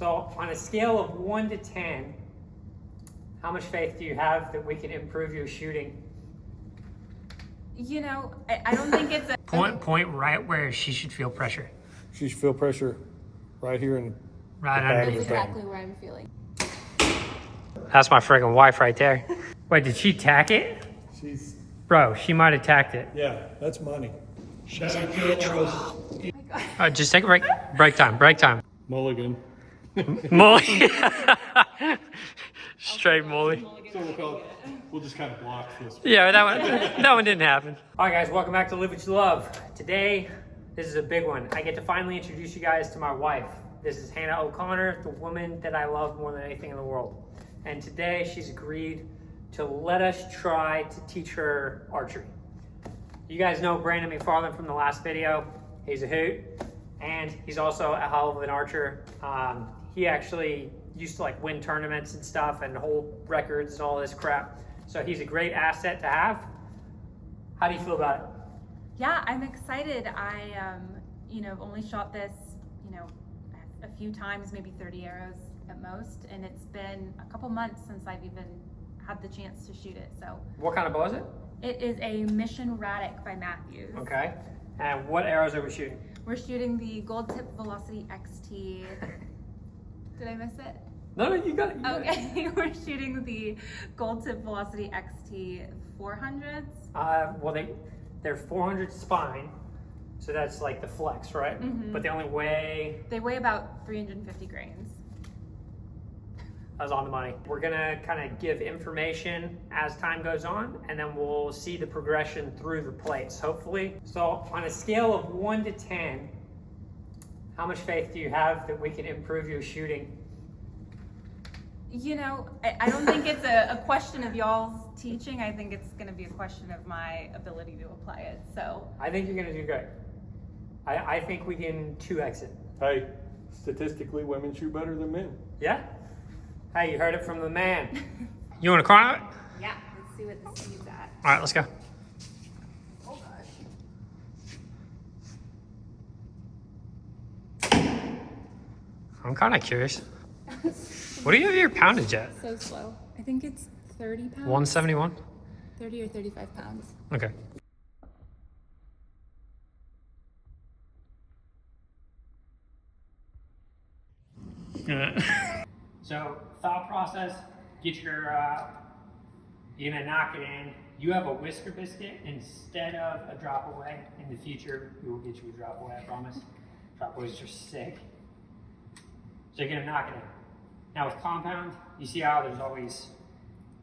So on a scale of 1 to 10, how much faith do you have that we can improve your shooting? You know, I don't think it's a Point right where she should feel pressure. She should feel pressure right here in Right the back of underneath. the thing. exactly where I'm feeling. That's my friggin' wife right there. Wait, did she tack it? She's, Bro, she might have tacked it. yeah, that's money. Just take a break. Break time, break time. Mulligan. Molly. Straight Molly. So we'll just kind of block this. Yeah, that one didn't happen. All right, guys, welcome back to Live What You Love. Today, this is a big one. I get to finally introduce you guys to my wife. This is Hannah O'Connor, the woman that I love more than anything in the world. And today, she's agreed to let us try to teach her archery. You guys know Brandon McFarland from the last video. He's a hoot, and he's also a hell of an archer. He actually used to like win tournaments and stuff and hold records and all this crap. So he's a great asset to have. How do you feel about it? Yeah, I'm excited. I, only shot this, a few times, maybe 30 arrows at most, and it's been a couple months since I've even had the chance to shoot it. So What kind of bow is it? it is a Mission Radic by Matthews. Okay. And what arrows are we shooting? We're shooting the Gold Tip Velocity XT. Did I miss it? No, you got it. You got it. Okay, we're shooting the Gold Tip Velocity XT 400s. Well, they're 400 spine, so that's like the flex, right? Mhm. But they only weigh, They weigh about 350 grains. I was on the money. We're gonna kind of give information as time goes on, and then we'll see the progression through the plates, hopefully. So on a scale of 1 to 10, how much faith do you have that we can improve your shooting? You know, I don't think it's a question of y'all's teaching. I think it's going to be a question of my ability to apply it. So, I think you're gonna do great. I think we can 2x it. Hey, statistically, women shoot better than men. Yeah? Hey, you heard it from the man. You want to climb it? yeah, let's see what the speed's at. All right, let's go. Oh gosh. I'm kind of curious. What do you have your poundage at? So slow. I think it's 30 pounds. 171? 30 or 35 pounds. Okay. So, thought process, get your, you're gonna knock it in. You have a whisker biscuit instead of a drop away. In the future, we will get you a drop away, I promise. Drop aways are sick. So you're gonna knock it in. Now with compound, you see how there's always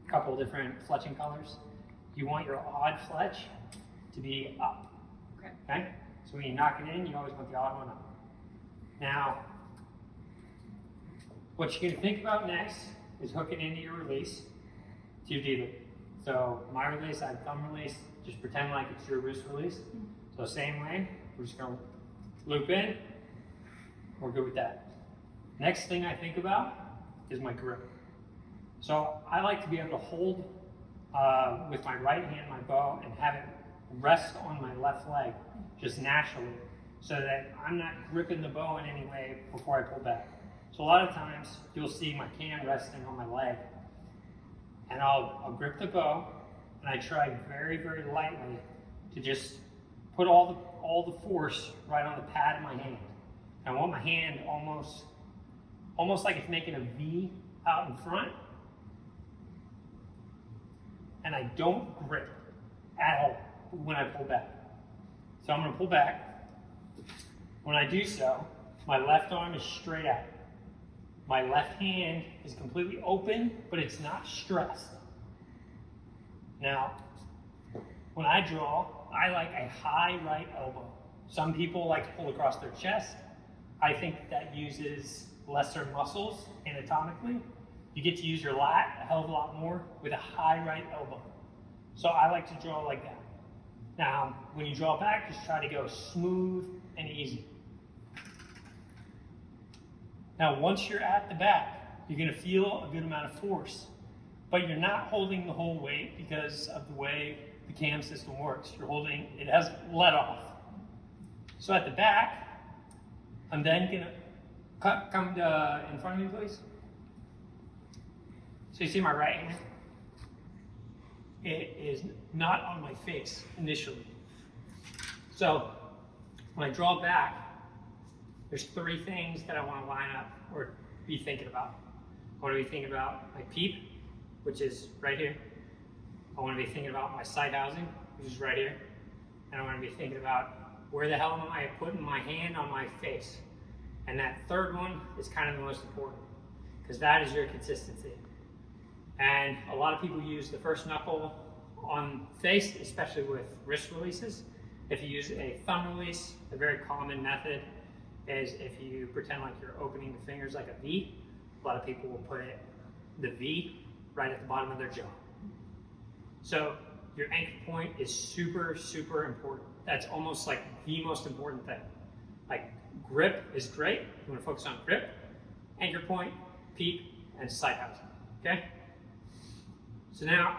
a couple different fletching colors? You want your odd fletch to be up, okay? So when you knock it in, you always want the odd one up. Now, what you're gonna think about next is hooking into your release to your D-loop. So my release, I have thumb release, just pretend like it's your wrist release. So same way, we're just gonna loop in, we're good with that. Next thing I think about is my grip. So I like to be able to hold with my right hand my bow and have it rest on my left leg just naturally so that I'm not gripping the bow in any way before I pull back. So a lot of times you'll see my can resting on my leg and I'll grip the bow and I try very, very lightly to just put all the force right on the pad of my hand. I want my hand almost like it's making a V out in front, and I don't grip at all when I pull back. So I'm gonna pull back. When I do so, my left arm is straight out. My left hand is completely open, but it's not stressed. Now, when I draw, I like a high right elbow. Some people like to pull across their chest. I think that uses lesser muscles anatomically. You get to use your lat a hell of a lot more with a high right elbow. So I like to draw like that. Now, when you draw back, just try to go smooth and easy. Now, once you're at the back, you're gonna feel a good amount of force, but you're not holding the whole weight because of the way the cam system works. It has let off. So at the back, I'm then gonna come in front of me, please. So you see my right hand? It is not on my face initially. So when I draw back, there's 3 things that I want to line up or be thinking about. I want to be thinking about my PEEP, which is right here. I want to be thinking about my sight housing, which is right here. And I want to be thinking about where the hell am I putting my hand on my face. And that third one is kind of the most important, because that is your consistency. And a lot of people use the first knuckle on face, especially with wrist releases. If you use a thumb release, a very common method is if you pretend like you're opening the fingers like a V. A lot of people will put the V right at the bottom of their jaw. So your anchor point is super, super important. That's almost like the most important thing. Like grip is great. You want to focus on grip, anchor point, PEEP, and sight housing. Okay? So now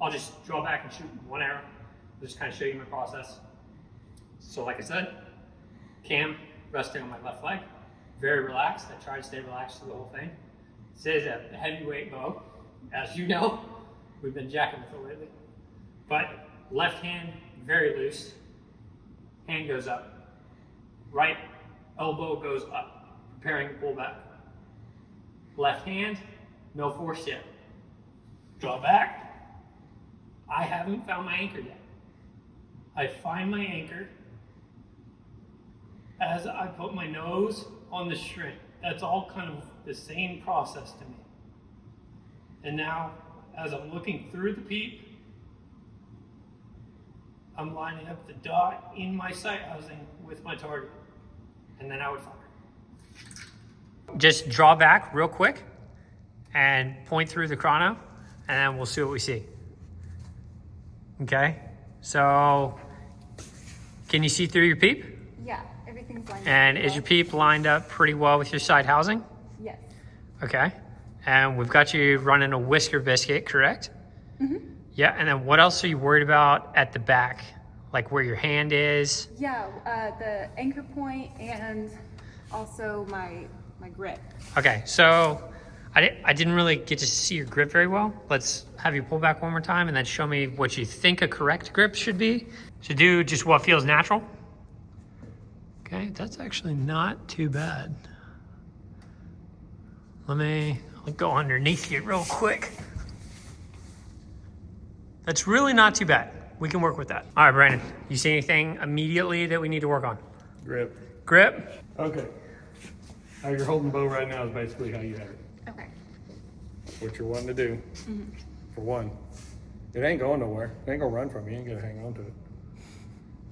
I'll just draw back and shoot 1 arrow. I'll just kind of show you my process. So like I said, cam resting on my left leg, very relaxed. I try to stay relaxed through the whole thing. This is a heavyweight bow. As you know, we've been jacking with it lately. But left hand, very loose. Hand goes up. Right elbow goes up, preparing to pull back. Left hand, no force yet. Draw back. I haven't found my anchor yet. I find my anchor as I put my nose on the string. That's all kind of the same process to me. And now, as I'm looking through the PEEP, I'm lining up the dot in my sight housing with my target. And then I would fire. Just draw back real quick and point through the chrono, and then we'll see what we see. Okay, so can you see through your PEEP? Yeah, everything's lined up. And is your PEEP lined up pretty well with your sight housing? Yes. Okay, and we've got you running a whisker biscuit, correct? Mm-hmm. Yeah, and then what else are you worried about at the back? Like where your hand is? Yeah, the anchor point and also my grip. Okay, so I didn't really get to see your grip very well. Let's have you pull back one more time and then show me what you think a correct grip should be. So do just what feels natural. Okay, that's actually not too bad. I'll go underneath you real quick. That's really not too bad. We can work with that. All right, Brandon, you see anything immediately that we need to work on? Grip. Grip? Okay. How you're holding the bow right now is basically how you have it. Okay. What you're wanting to do, for one, it ain't going nowhere. It ain't gonna run from you. You ain't gonna hang on to it.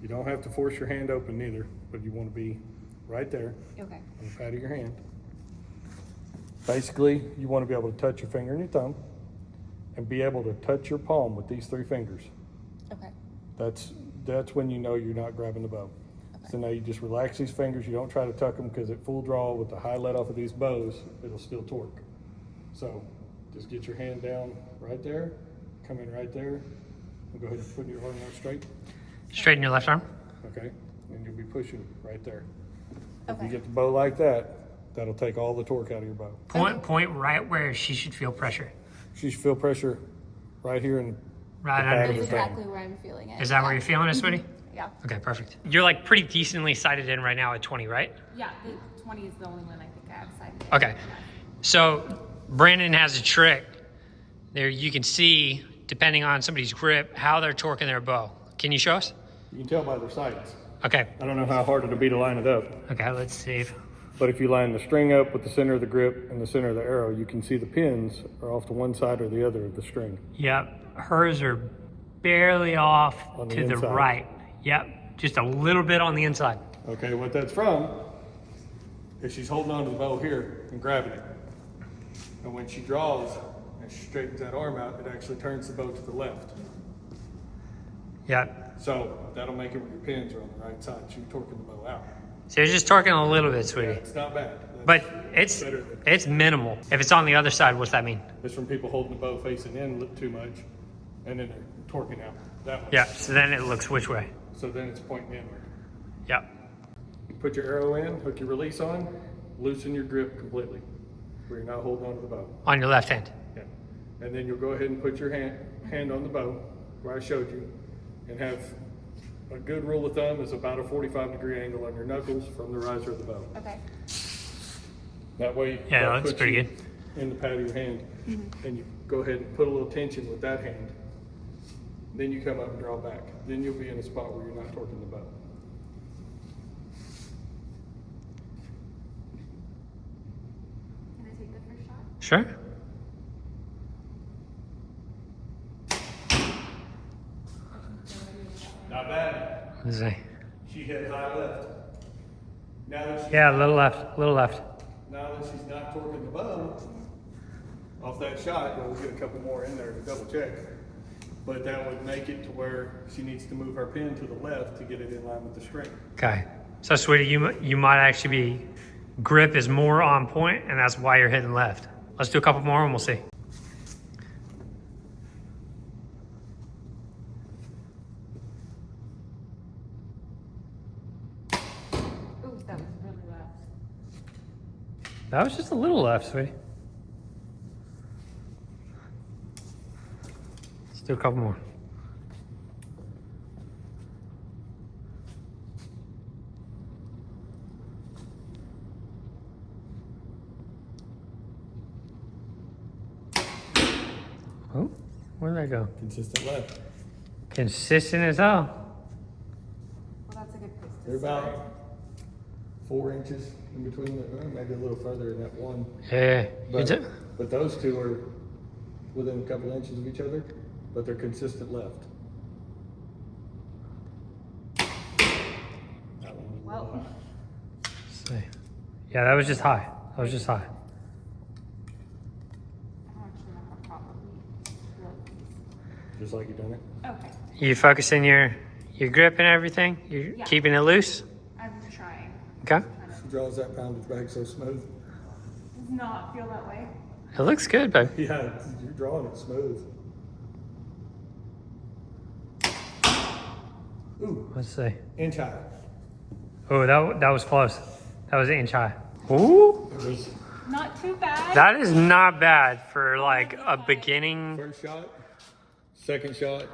You don't have to force your hand open neither, but you want to be right there Okay. on the pad of your hand. Basically, you want to be able to touch your finger and your thumb and be able to touch your palm with these 3 fingers. Okay. That's when you know you're not grabbing the bow. So now you just relax these fingers. You don't try to tuck them, because at full draw with the high let off of these bows, it'll still torque. So just get your hand down right there, come in right there, and go ahead and put your arm out straight. Straighten your left arm. Okay, and you'll be pushing right there. If Okay. you get the bow like that, that'll take all the torque out of your bow. Point right where she should feel pressure. You should feel pressure right here in Right the pad under. of That's the thumb. exactly where I'm feeling it. Is that where you're feeling it, sweetie? Yeah. Okay, perfect. You're like pretty decently sighted in right now at 20, right? Yeah, the 20 is the only one I think I have sighted. Okay. So Brandon has a trick. There you can see, depending on somebody's grip, how they're torquing their bow. Can you show us? You can tell by their sights. Okay. I don't know how hard it'll be to line it up, Okay, let's see. but if you line the string up with the center of the grip and the center of the arrow, you can see the pins are off to one side or the other of the string. Yep, hers are barely off On the to the inside. right. Yep, just a little bit on the inside. Okay, what that's from is she's holding onto the bow here and grabbing it. And when she draws and she straightens that arm out, it actually turns the bow to the left. Yep. So that'll make it where your pins are on the right side. She's torquing the bow out. So you're just torquing a little bit, Yeah, sweetie. it's not bad. But it's better than- it's minimal. If it's on the other side, what's that mean? It's from people holding the bow facing in too much, and then they're torquing out that way. Yeah, so then it looks which way? So then it's pointing inward. Yep. Put your arrow in, hook your release on, loosen your grip completely, where you're not holding onto the bow. On your left hand. Yeah. And then you'll go ahead and put your hand on the bow, where I showed you, and have a good rule of thumb is about a 45-degree angle on your knuckles from the riser of the bow. Okay. That way, Yeah, that that's puts pretty you good. in the pad of your hand, and you go ahead and put a little tension with that hand. Then you come up and draw back. Then you'll be in a spot where you're not torquing the bow. Can I take the first shot? Sure. Not bad. Let's see. She hit high left. Now that she's, Yeah, a little left, a little left. now that she's not torquing the bow off that shot, we'll get a couple more in there to double check. But that would make it to where she needs to move her pin to the left to get it in line with the string. Okay. So, sweetie, you might actually be, grip is more on point, and that's why you're hitting left. Let's do a couple more and we'll see. Ooh, that was really left. That was just a little left, sweetie. Let's do a couple more. Oh, where'd that go? Consistent left. Consistent as hell. Well, that's a good place to They're start. about 4 inches in between, maybe a little further in that one. Yeah. But those two are within a couple inches of each other, but they're consistent left. That one was Well. high. See. Yeah, that was just high. That was just high. I don't actually know how to properly load these. Just like you done it. Okay, You focusing your grip and everything? You're Yeah. keeping it loose? I'm trying. Okay. She draws that poundage back so smooth. Does not feel that way. It looks good, babe. Yeah, you're drawing it smooth. Ooh, Let's see. inch high. Oh, that was close. That was an inch high. Ooh. It was Not too bad. That is not bad for like a beginning. first shot, second shot,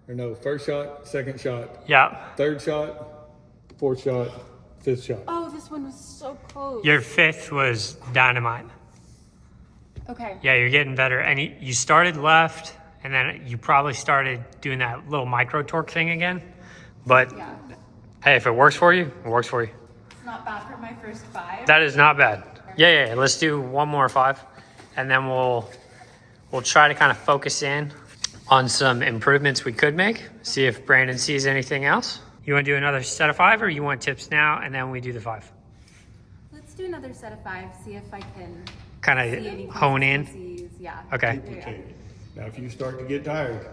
or no, first shot, second shot, Yeah. third shot, fourth shot, fifth shot. Oh, this one was so close. Your fifth was dynamite. Okay. Yeah, you're getting better. And you started left, and then you probably started doing that little micro torque thing again. But Yeah. hey, if it works for you, it works for you. It's not bad for my first 5. That is not bad. Yeah. Let's do one more 5, and then we'll try to kind of focus in on some improvements we could make. See if Brandon sees anything else. You want to do another set of 5, or you want tips now, and then we do the 5? Let's do another set of 5, see if I can Kind see any of hone in. consistencies. Yeah. Okay. Duplicate it. Now, if you start to get tired,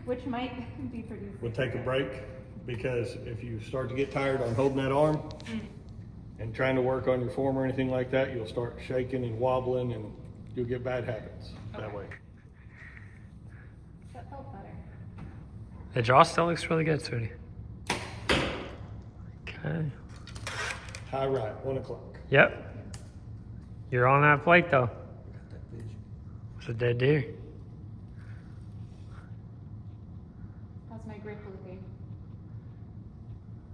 Which might be pretty. we'll take a break, because if you start to get tired on holding that arm and trying to work on your form or anything like that, you'll start shaking and wobbling, and you'll get bad habits that way. That felt better. The draw still looks really good, sweetie. Okay. High right, 1 o'clock. Yep. You're on that plate, though. It's a dead deer. How's my grip looking?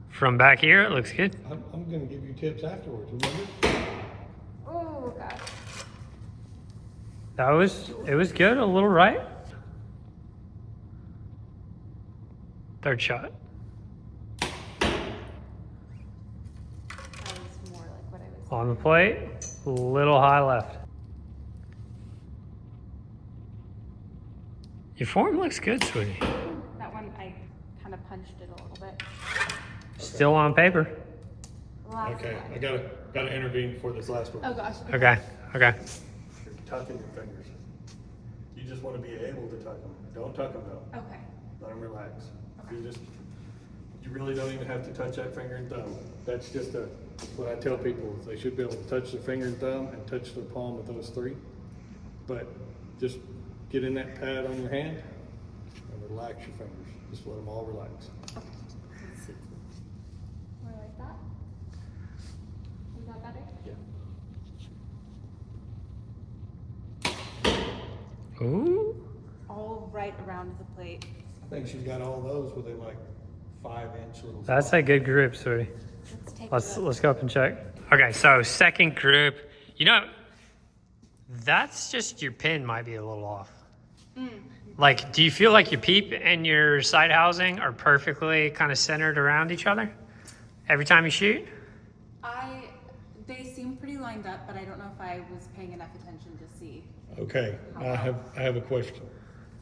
From back here, it looks good. I'm going to give you tips afterwards, remember? Oh gosh. It was good, a little right. Third shot. That was more like what I was. On the plate, a little high left. Your form looks good, sweetie. That one I kind of punched it a little bit. Still on paper. Last Okay, one. I gotta intervene before this last one. Oh gosh. Okay. You're tucking your fingers. You just want to be able to tuck them. Don't tuck them though. Okay. Let them relax. You really don't even have to touch that finger and thumb. That's just what I tell people is they should be able to touch their finger and thumb and touch their palm with those 3. But just get in that pad on your hand and relax your fingers. Just let them all relax. Let's see. More like that. Is that better? Yeah. Ooh. all right around the plate. I think she's got all those within like 5-inch little. That's a good group, sweetie. Let's take Let's a look. let's go up and check. Okay, so second group. You know, that's just your pin might be a little off. Like, do you feel like your peep and your side housing are perfectly kind of centered around each other every time you shoot? They seem pretty lined up, but I don't know if I was paying enough attention to see. Okay, I have a question.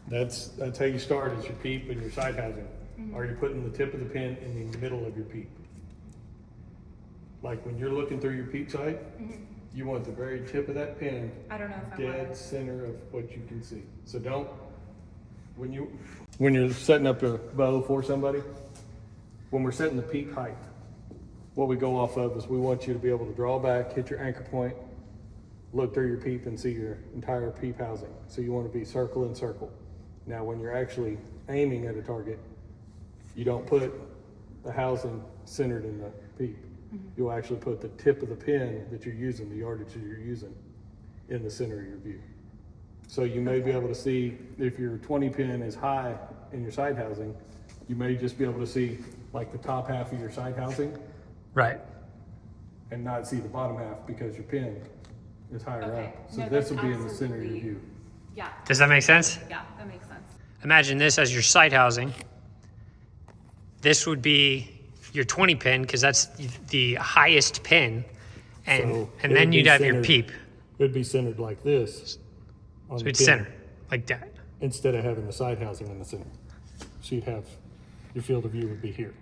That's how you start, is your peep and your side housing. Are you putting the tip of the pin in the middle of your peep? Like when you're looking through your peep sight, you want the very tip of that pin I don't know if I dead was. center of what you can see. So don't, when you're setting up a bow for somebody, when we're setting the peep height, what we go off of is we want you to be able to draw back, hit your anchor point, look through your peep and see your entire peep housing. So you want to be circle and circle. Now when you're actually aiming at a target, you don't put the housing centered in the peep. You'll actually put the tip of the pin that you're using, the yardage that you're using, in the center of your view. So you may be able to see, if your 20 pin is high in your side housing, you may just be able to see like the top half of your side housing Right. and not see the bottom half because your pin is higher Okay. up. So No, this that's will be in the center of your absolutely- view. Yeah, Does that make sense? yeah, that makes sense. Imagine this as your sight housing. This would be your 20 pin because that's the highest pin. And So it and would then be you'd have your centered- peep. It would be centered like this. On So the it's pin, center, like that. instead of having the side housing in the center. So you'd have, your field of view would be here.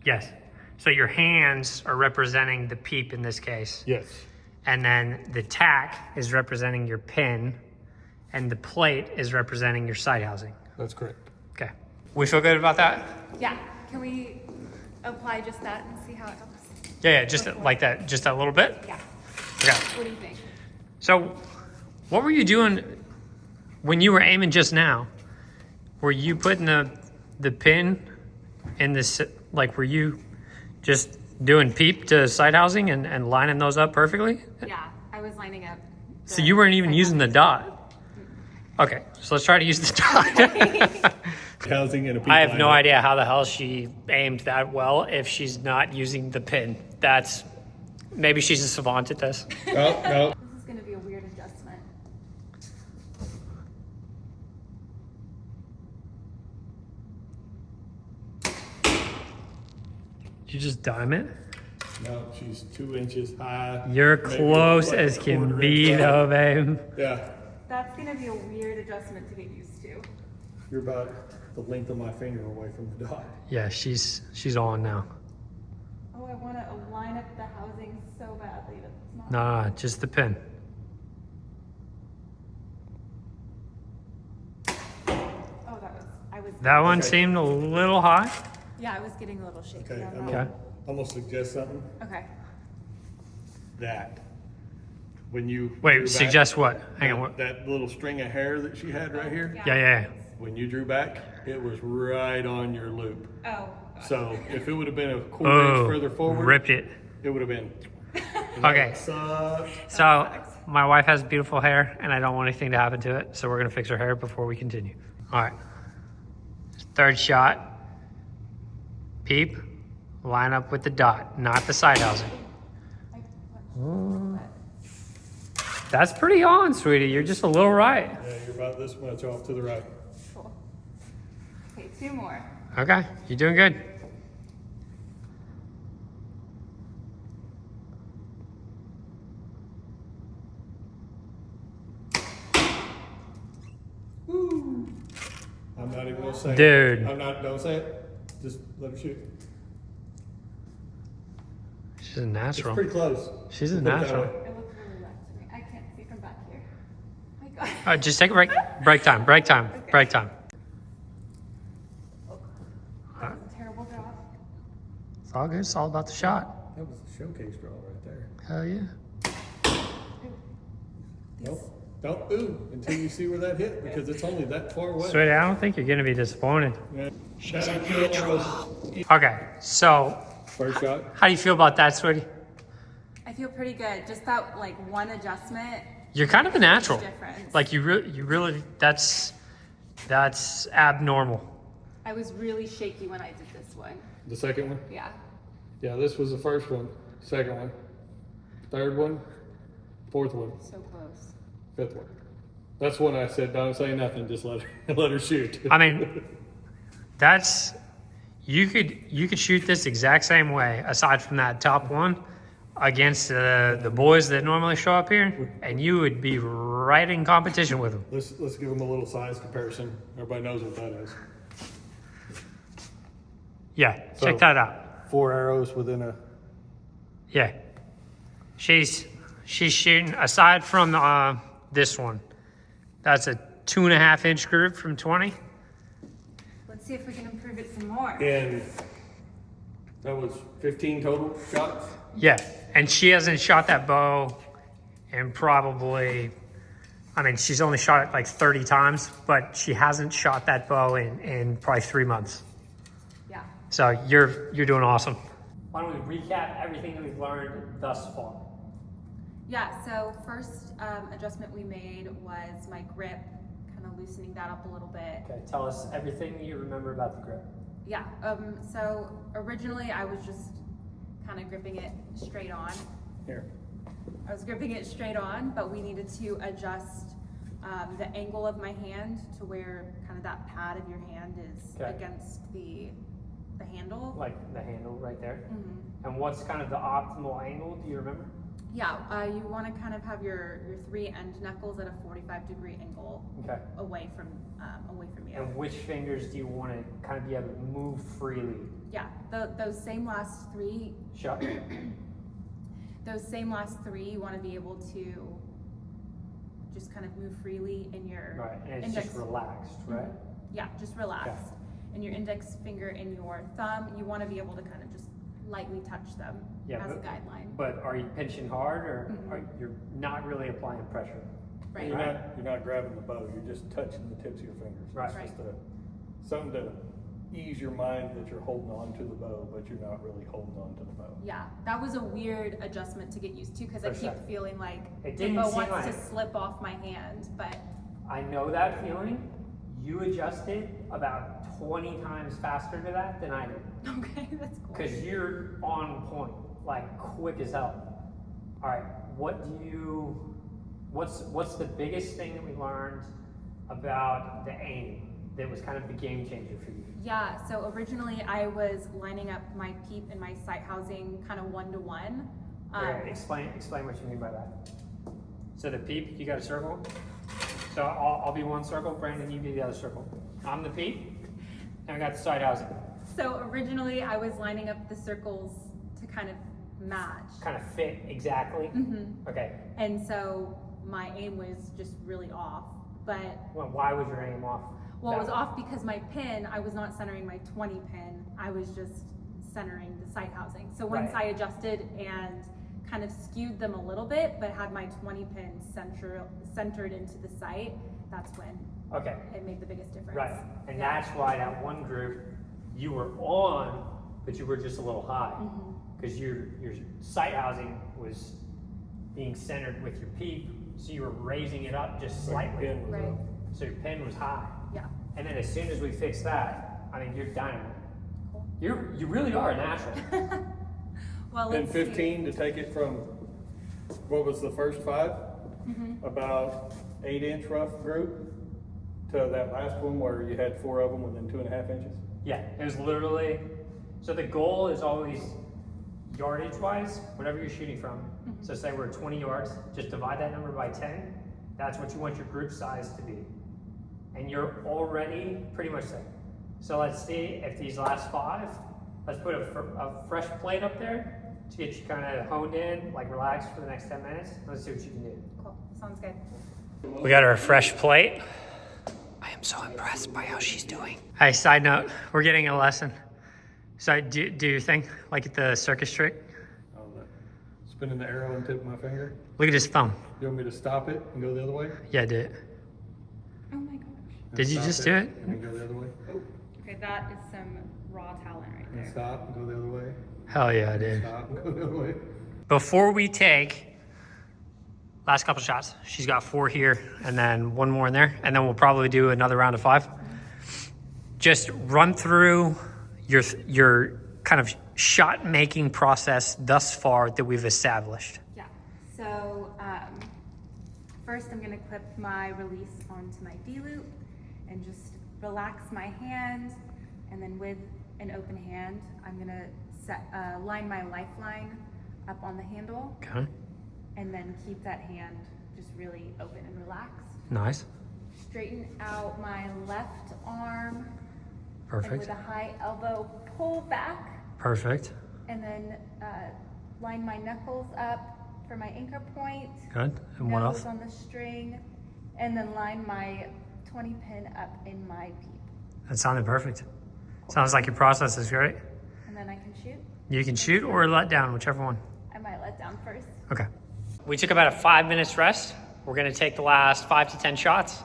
Yes. So your hands are representing the peep in this case. Yes. And then the tack is representing your pin. And the plate is representing your sight housing. That's correct. Okay. We feel good about that? Yeah, can we apply just that and see how it goes? Yeah, just like that, just a little bit? Yeah, Okay. what do you think? So, what were you doing when you were aiming just now? Were you putting the pin in this, like, were you just doing peep to sight housing and lining those up perfectly? Yeah, I was lining up. So you weren't even using the dot? Okay, so let's try to use the dot. Housing and a peep I have line no up. idea how the hell she aimed that well if she's not using the pin. That's, maybe she's a savant at this. Oh, no. This is gonna be a weird adjustment. You just dime it? No, she's 2 inches high. You're maybe close like as a can 1/4 be inch though, wide. babe. Yeah, That's gonna be a weird adjustment to get used to. you're about the length of my finger away from the dot. Yeah, she's on now. Oh, I wanna line up the housing so badly, but it's not. Nah, just the pin. Oh, I was. That one Okay. seemed a little high. Yeah, I was getting a little shaky Okay, on I'm that. Okay. gonna suggest something. Okay. That. When you. drew Wait, back, suggest what? Hang on. What? That little string of hair that she had right here, Yeah. when you drew back, it was right on your loop. Oh. So if it would have been a quarter inch Oh, further forward, ripped it. it would have been. Okay, Sucked. so my wife has beautiful hair and I don't want anything to happen to it. So we're going to fix her hair before we continue. All right. Third shot. Peep. Line up with the dot, not the side housing. That's pretty on, sweetie. You're just a little right. Yeah, you're about this much off to the right. Cool. Okay, 2 more. Okay, you're doing good. I'm not even gonna say Dude. it. Don't say it. Just let her shoot. She's a It's natural. pretty close. She's a Put it that natural. way. It looks really wet to me. I can't see from back here. Oh my God. Just take a break. Break time. Break time. Break time. That was a terrible job. It's all good. It's all about the shot. That was a showcase draw right there. Hell yeah. Nope. Don't ooh until you see where that hit because it's only that far away. Sweetie, I don't think you're going to be disappointed. Yeah. She's a natural. Okay, so First shot. how do you feel about that, sweetie? I feel pretty good. Just that like one adjustment You're kind of a natural. difference. Like you really, that's abnormal. I was really shaky when I did this one. The second one? Yeah. Yeah, this was the first one, second one, third one, fourth one, So close. fifth one. That's when I said, don't say nothing, just let her shoot. I mean, that's, you could shoot this exact same way, aside from that top one, against the boys that normally show up here, and you would be right in competition with them. Let's give them a little size comparison. Everybody knows what that is. Yeah, So- check that out. 4 arrows within a. Yeah, she's shooting, aside from this one, that's a 2.5 inch group from 20. Let's see if we can improve it some more. And that was 15 total shots. Yeah, and she hasn't shot that bow in probably, I mean, she's only shot it like 30 times, but she hasn't shot that bow in probably 3 months. Yeah. So you're doing awesome. Why don't we recap everything that we've learned thus far? Yeah, so first adjustment we made was my grip, kind of loosening that up a little bit. Okay, tell us everything that you remember about the grip. Yeah, so originally I was just kind of gripping it straight on. Here. I was gripping it straight on, but we needed to adjust the angle of my hand to where kind of that pad of your hand is Okay. against the handle. Like the handle right there. Mhm. And what's kind of the optimal angle? Do you remember? Yeah, you want to kind of have your 3 end knuckles at a 45-degree angle Okay. away from you. And which fingers do you want to kind of be able to move freely? Yeah, those same last 3, Shut. you want to be able to just kind of move freely in your Right, and it's index. just relaxed, right? Yeah, just relaxed. And your index finger and your thumb, you want to be able to kind of just lightly touch them Yeah, as a but- guideline. But are you pinching hard, or Mhm. are you're not really applying pressure? Right. You're not grabbing the bow. You're just touching the tips of your fingers. Right. It's just something to ease your mind that you're holding on to the bow, but you're not really holding on to the bow. Yeah, that was a weird adjustment to get used to because I For keep sure. feeling like It the didn't bow seem wants like- to slip off my hand, but I know that feeling. You adjusted about 20 times faster to that than I did. okay, that's cool. Because you're on point, like quick as hell. All right, what's the biggest thing that we learned about the aim that was kind of the game changer for you? Yeah, so originally I was lining up my peep and my sight housing kind of 1-to-1. Okay, explain what you mean by that. So the peep, you got a circle. So I'll be one circle, Brandon, you be the other circle. I'm the peep, and I got the side housing. So originally I was lining up the circles to kind of match. Kind of fit exactly. hmm Okay, And so my aim was just really off. But, well, why was your aim off? well, it was That- off because my pin, I was not centering my 20 pin. I was just centering the sight housing. So once Right. I adjusted and kind of skewed them a little bit, but had my 20 pin centered into the sight, that's when Okay, it made the biggest difference. right. And Yeah. that's why that one group, you were on, but you were just a little high. Mhm. Because your sight housing was being centered with your peep, so you were raising it up just slightly. Pin was Right. up. So your pin was high. Yeah. And then as soon as we fixed that, I mean, you're dynamite. Cool. You really are a natural. Well, Then let's see. 15 to take it from, what was the first 5? Mhm. About 8-inch rough group to that last one where you had 4 of them within 2.5 inches. Yeah, it was literally, so the goal is always yardage wise, whatever you're shooting from. So say we're 20 yards, just divide that number by 10. That's what you want your group size to be. And you're already pretty much there. So let's see if these last 5, let's put a fresh plate up there to get you kind of honed in, like relaxed for the next 10 minutes. Let's see what you can do. Cool. Sounds good. We got our fresh plate. I am so impressed by how she's doing. Hey, side note, we're getting a lesson. So do your thing, like at the circus trick. Oh, spinning the arrow on the tip of my finger. Look at his thumb. You want me to stop it and go the other way? Yeah, do it. Oh my gosh. And Did you stop just do it? And then go the other way? Okay, that is some raw talent right And stop and go the other way? Hell yeah, I did. Stop and go the other way? Before we take, last couple shots. She's got 4 here and then 1 more in there. And then we'll probably do another round of 5. Just run through your kind of shot making process thus far that we've established. Yeah. So first I'm going to clip my release onto my D-loop and just relax my hand. And then with an open hand, I'm going to line my lifeline up on the handle. Okay. And then keep that hand just really open and relaxed. Nice. Straighten out my left arm. Perfect. And with a high elbow, pull back. Perfect. And then line my knuckles up for my anchor point. Good. And what else? Nose on the string. And then line my 20 pin up in my peep. That sounded perfect. Sounds like your process is great. And then I can shoot. You can shoot or let down, whichever one. I might let down first. Okay. We took about a 5 minutes rest. We're gonna take the last 5 to 10 shots,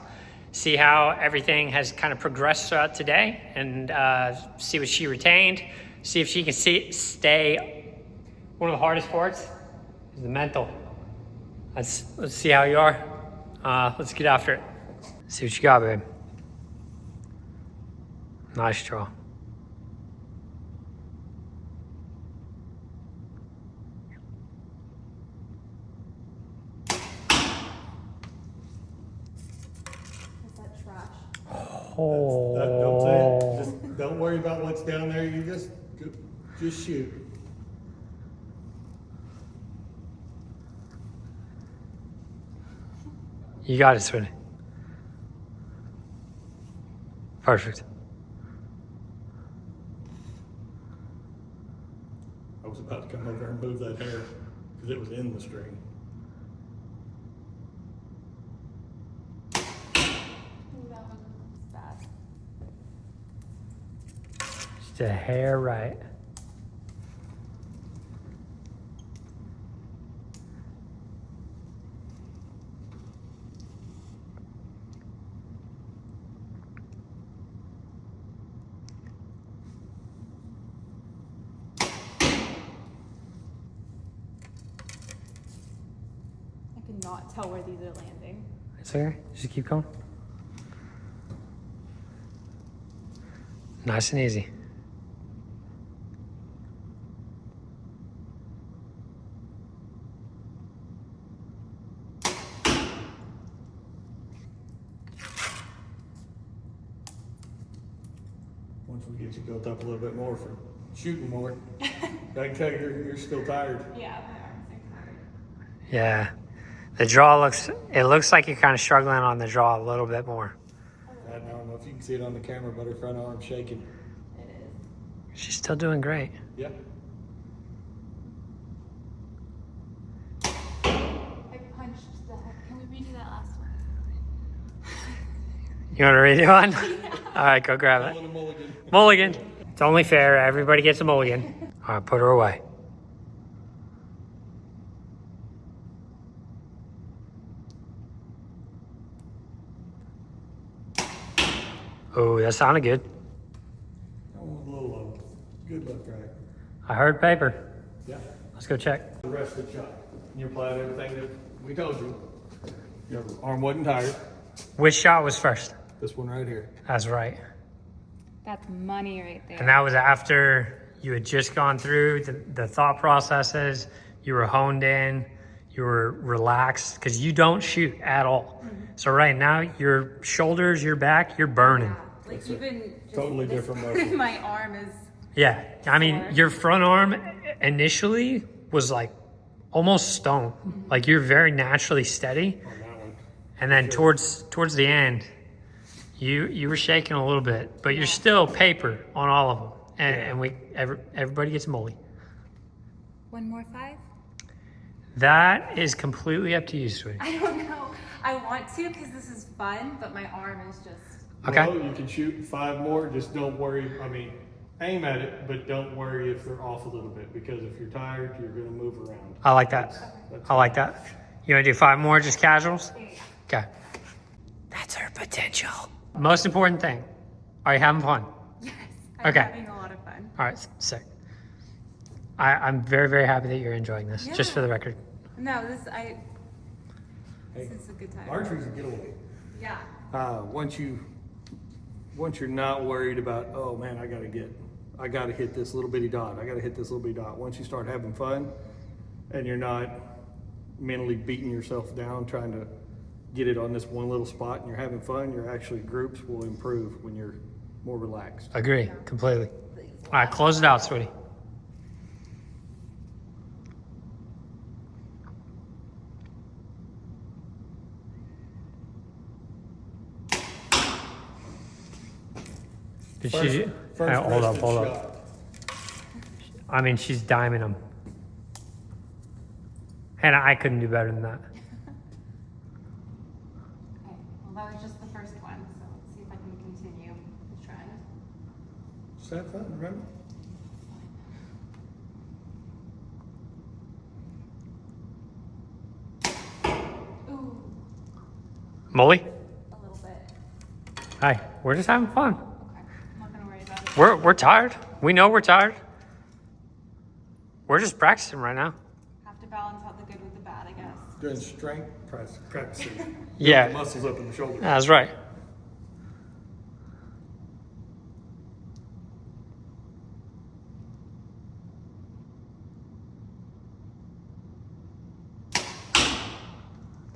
see how everything has kind of progressed throughout today, and see what she retained, see if she can stay. One of the hardest parts is the mental. Let's see how you are. Let's get after it. See what you got, babe. Nice draw. Don't say it. Just don't worry about what's down there. You just shoot. You got it, Swinny. Perfect. I was about to come over and move that hair because it was in the string. That one's bad. Just a hair right. I cannot tell where these are landing. It's okay. Just keep going. Nice and easy. Once we get you built up a little bit more for shooting more, I can tell you're still tired. Yeah, my arms are tired. Yeah. The draw looks like you're kind of struggling on the draw a little bit more. I don't know if you can see it on the camera, but her front arm's shaking. It is. She's still doing great. Yeah. I punched the heck. Can we redo that last one? You want to read it on? All right, go grab it. Calling a mulligan. Mulligan. It's only fair. Everybody gets a mulligan. All right, put her away. Oh, that sounded good. A little low. Good left right. I heard paper. Yeah. Let's go check. The rest of the shot. You applied everything that we told you. Your arm wasn't tired. Which shot was first? This one right here. That's right. That's money right there. And that was after you had just gone through the thought processes. You were honed in. You were relaxed because you don't shoot at all. So right now, your shoulders, your back, you're burning. Yeah. Like That's a even just totally this different part of motion. my arm is. Yeah, I mean, Sore. your front arm initially was like almost stone. Like you're very naturally steady. On that one. And then towards the end, you were shaking a little bit, but you're still paper on all of them. And everybody gets a mully. One more 5? That is completely up to you, sweetie. I don't know. I want to because this is fun, but my arm is just. Okay. Well, you can shoot 5 more. Just don't worry. I mean, aim at it, but don't worry if they're off a little bit because if you're tired, you're going to move around. I like that. That's I like that. You want to do 5 more, just casuals? Yeah. Okay. That's her potential. Most important thing. Are you having fun? Yes. I'm Okay. having a lot of fun. All right, sick. I'm very, very happy that you're enjoying this, just for Yeah. the record. No, Hey, This is a good time. archery's a getaway. Yeah. Once you're not worried about, oh man, I gotta hit this little bitty dot. Once you start having fun and you're not mentally beating yourself down trying to get it on this one little spot and you're having fun, your actually groups will improve when you're more relaxed. Agree, completely. All right, close it out, sweetie. Did she? First Hold up, rested hold shot. up. I mean, she's diming them. Hannah, I couldn't do better than that. Okay. Well, that was just the first one, so let's see if I can continue the trend. Just have fun, remember? Ooh, Molly? a little bit. Hi, we're just having fun. Okay, I'm not gonna worry about it. We're tired. We know we're tired. We're just practicing right now. Have to balance out the good with the bad, I guess. Doing strength practicing. Yeah. Muscles up in the shoulder. That's right.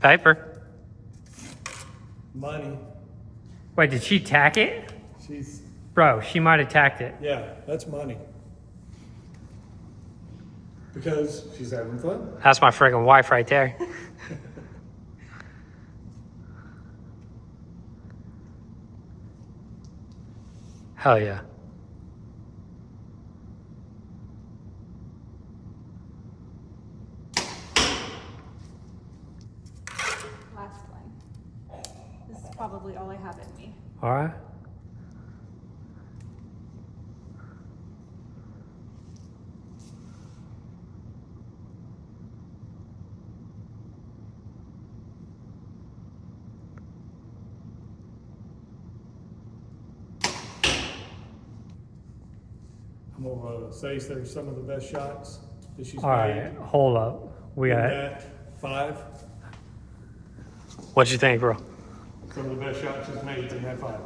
Piper. Money. Wait, did she tack it? She's, Bro, she might have tacked it. yeah, that's money. Because she's having fun. That's my friggin' wife right there. Hell yeah. Last one. This is probably all I have in me. All right. I'm gonna say they're some of the best shots that she's All made. right. Hold up. We In got. that 5. What you think, bro? Some of the best shots she's made in that 5. All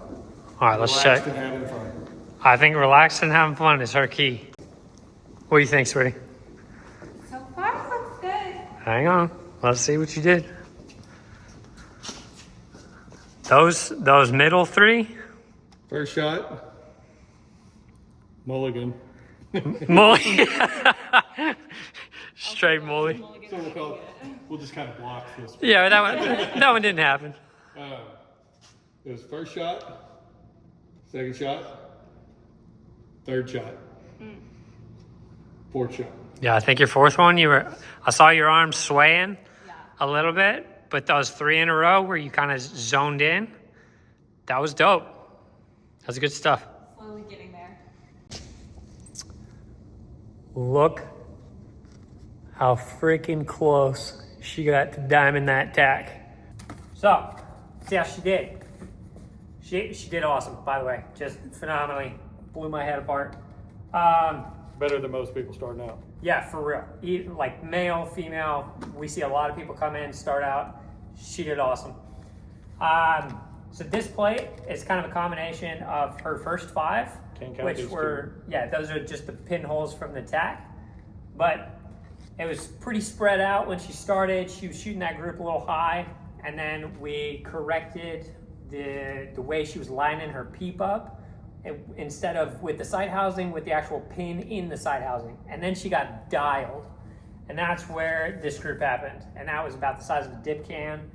right, let's Relaxed check. and having fun. I think relaxed and having fun is her key. What do you think, sweetie? So far, looks good. Hang on. Let's see what you did. Those middle 3? First shot, mulligan. Molly. Straight Molly. So we'll just kind of block this. Yeah, that one didn't happen. It was first shot, second shot, third shot, fourth shot. Yeah, I think your fourth one, I saw your arms swaying Yeah. a little bit, but those 3 in a row where you kind of zoned in, that was dope. That's good stuff. Slowly getting there. Look how freaking close she got to diming that tack. So, see how she did. She did awesome, by the way. Just phenomenally. Blew my head apart. Better than most people starting out. Yeah, for real. Like male, female, we see a lot of people come in, start out. She did awesome. So this plate is kind of a combination of her first 5, Can't count which these were, yeah, those are just the pinholes from the tack. But it was pretty spread out when she started. She was shooting that group a little high, and then we corrected the way she was lining her peep up. Instead of with the sight housing, with the actual pin in the sight housing. And then she got dialed. And that's where this group happened. And that was about the size of a dip can.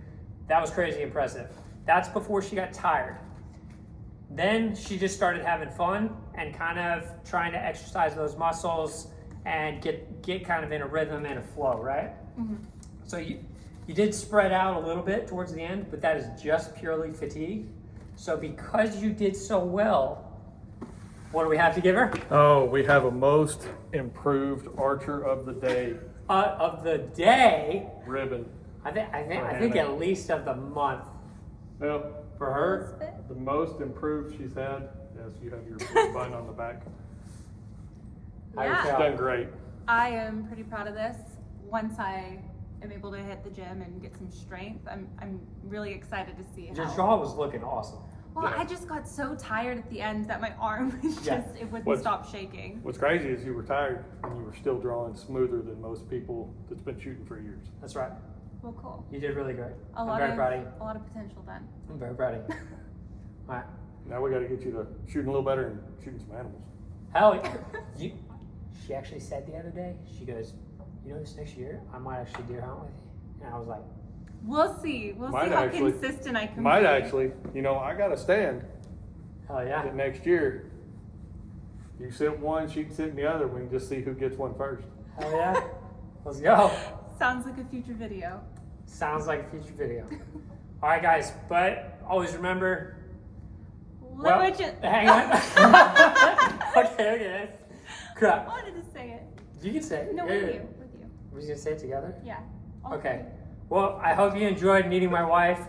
That was crazy impressive. That's before she got tired. Then she just started having fun and kind of trying to exercise those muscles and get kind of in a rhythm and a flow, right? Mm-hmm. So you did spread out a little bit towards the end, but that is just purely fatigue. So because you did so well, what do we have to give her? Oh, we have a most improved archer of the day Of the day, ribbon. I think Hannah. at least of the month Well, for her, the most improved she's had. Yes, you have your button on the back. How you Yeah. feel? Done great. I am pretty proud of this. Once I am able to hit the gym and get some strength, I'm really excited to see Your how. jaw was looking awesome. Well, Yeah. I just got so tired at the end that my arm was Yeah. just, it wouldn't What's- stop shaking. What's crazy is you were tired and you were still drawing smoother than most people that's been shooting for years. That's right. Well, cool. You did really great. A I'm lot very of proud of you. a lot of potential then. I'm very proud of you. All right. Now we got to get you to shooting a little better and shooting some animals. Hell, you. She actually said the other day. She goes, "You know, this next year I might actually deer hunt with you." And I was like, We'll see. We'll Might see how actually- consistent I can Might be. actually, I got a stand "Hell yeah!" that next year. You sit one, she can sit in the other. We can just see who gets one first. Hell yeah! Let's go. Sounds like a future video. Sounds like a future video. All right, guys. But always remember. Well, hang on. okay. I Crap. wanted to say it. You can say it. No, Yeah, with yeah. you. With you. We're just gonna say it together. Yeah. All Okay. three. Well, I hope you enjoyed meeting my wife.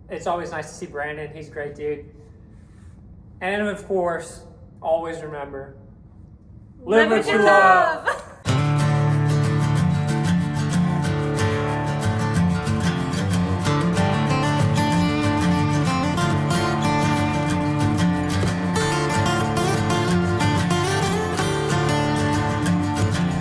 It's always nice to see Brandon. He's a great dude. And of course, always remember, live what you love.